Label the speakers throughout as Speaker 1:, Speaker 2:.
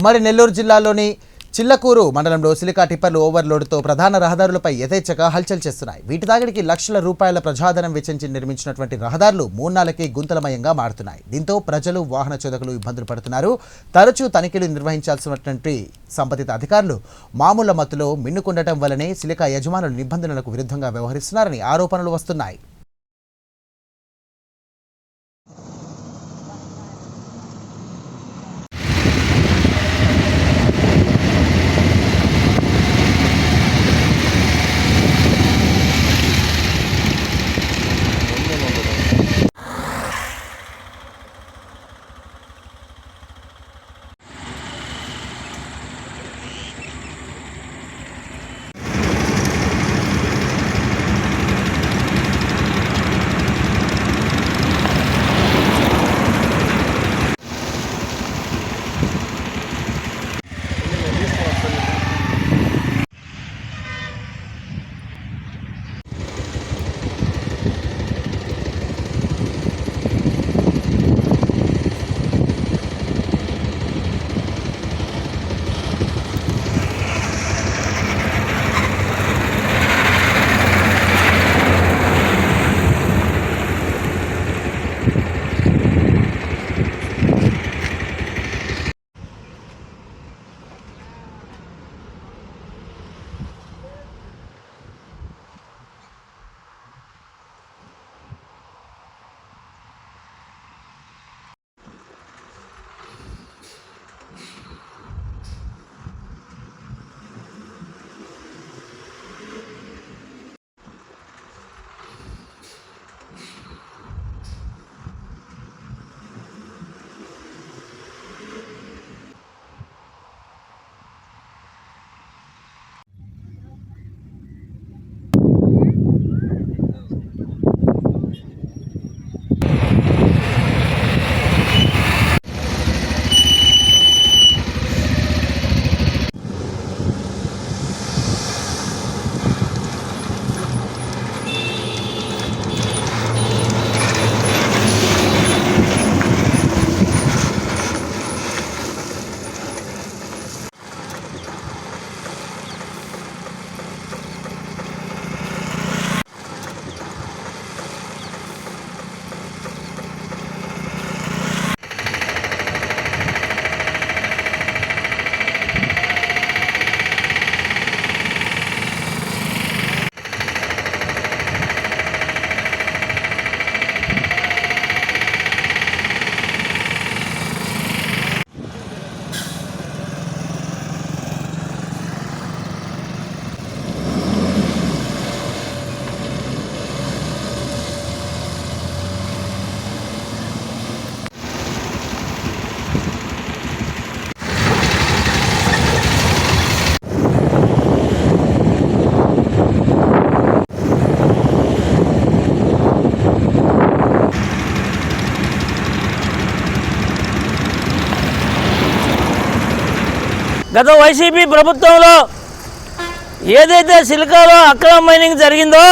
Speaker 1: ఉమ్మడి నెల్లూరు జిల్లాలోని చిల్లకూరు మండలంలో సిలికా టిప్పర్లు ఓవర్లోడ్తో ప్రధాన రహదారులపై యథేచ్ఛగా హల్చల్ చేస్తున్నాయి. వీటి తాగిడికి లక్షల రూపాయల ప్రజాధనం వెచ్చించి నిర్మించినటువంటి రహదారులు మూన్నాళ్ళకి గుంతలమయంగా మారుతున్నాయి. దీంతో ప్రజలు వాహన చోదకులు ఇబ్బందులు పడుతున్నారు. తరచూ తనిఖీలు నిర్వహించాల్సినటువంటి సంబంధిత అధికారులు మామూలు మత్తులో మిన్నుకుండటం వల్లనే సిలికా యజమానులు నిబంధనలకు విరుద్ధంగా వ్యవహరిస్తున్నారని ఆరోపణలు వస్తున్నాయి.
Speaker 2: గత వైసీపీ ప్రభుత్వంలో ఏదైతే సిలికాలో అక్రమ మైనింగ్ జరిగిందో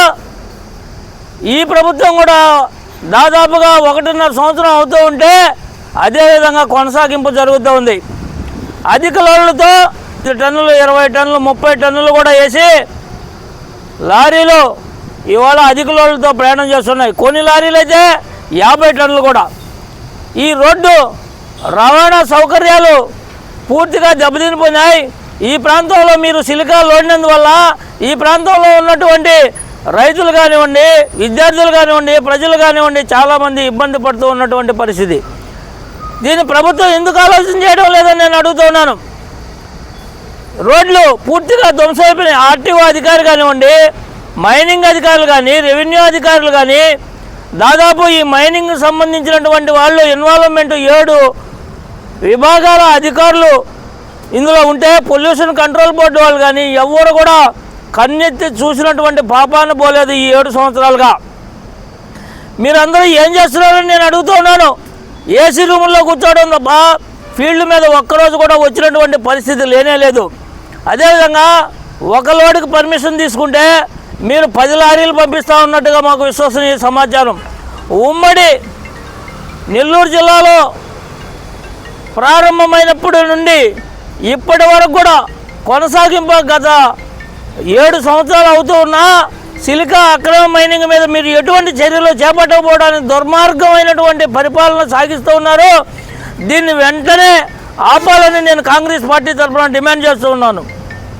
Speaker 2: ఈ ప్రభుత్వం కూడా దాదాపుగా 1.5 సంవత్సరం అవుతూ ఉంటే అదేవిధంగా కొనసాగింపు జరుగుతూ ఉంది. అధిక లోడ్లతో 10 టన్నులు 20 టన్నులు 30 టన్నులు కూడా వేసి లారీలు ఇవాళ అధిక లోడ్లతో ప్రయాణం చేస్తున్నాయి. కొన్ని లారీలు అయితే 50 టన్నులు కూడా. ఈ రోడ్డు రవాణా సౌకర్యాలు పూర్తిగా దెబ్బతినిపోయినాయి. ఈ ప్రాంతంలో మీరు సిలికా లోడినందువల్ల ఈ ప్రాంతంలో ఉన్నటువంటి రైతులు కానివ్వండి, విద్యార్థులు కానివ్వండి, ప్రజలు కానివ్వండి చాలామంది ఇబ్బంది పడుతూ ఉన్నటువంటి పరిస్థితి. దీన్ని ప్రభుత్వం ఎందుకు ఆలోచన చేయడం లేదని నేను అడుగుతున్నాను. రోడ్లు పూర్తిగా ధ్వంసమైపోయినాయి. ఆర్టీఓ అధికారి కానివ్వండి, మైనింగ్ అధికారులు కానీ, రెవెన్యూ అధికారులు కానీ దాదాపు ఈ మైనింగ్ సంబంధించినటువంటి వాళ్ళు ఇన్వాల్వ్మెంట్ 7 విభాగాల అధికారులు ఇందులో ఉంటే పొల్యూషన్ కంట్రోల్ బోర్డు వాళ్ళు కానీ ఎవరు కూడా కన్నెత్తి చూసినటువంటి పాపాన్ని పోలేదు ఈ 7 సంవత్సరాలుగా. మీరందరూ ఏం చేస్తున్నారని నేను అడుగుతున్నాను. ఏసీ రూముల్లో కూర్చోవడం తప్ప ఫీల్డ్ మీద ఒక్కరోజు కూడా వచ్చినటువంటి పరిస్థితి లేనే లేదు. అదేవిధంగా ఒక లోడ్కి పర్మిషన్ తీసుకుంటే మీరు 10 లారీలు పంపిస్తూ ఉన్నట్టుగా మాకు విశ్వసనీయ సమాచారం. ఉమ్మడి నెల్లూరు జిల్లాలో ప్రారంభమైనప్పటి నుండి ఇప్పటి వరకు కూడా కొనసాగింపు గత 7 సంవత్సరాలు అవుతూ ఉన్నా సిలికా అక్రమ మైనింగ్ మీద మీరు ఎటువంటి చర్యలు చేపట్టకపోవడానికి దుర్మార్గమైనటువంటి పరిపాలన సాగిస్తూ ఉన్నారు. దీన్ని వెంటనే ఆపాలని నేను కాంగ్రెస్ పార్టీ తరఫున డిమాండ్ చేస్తూ ఉన్నాను.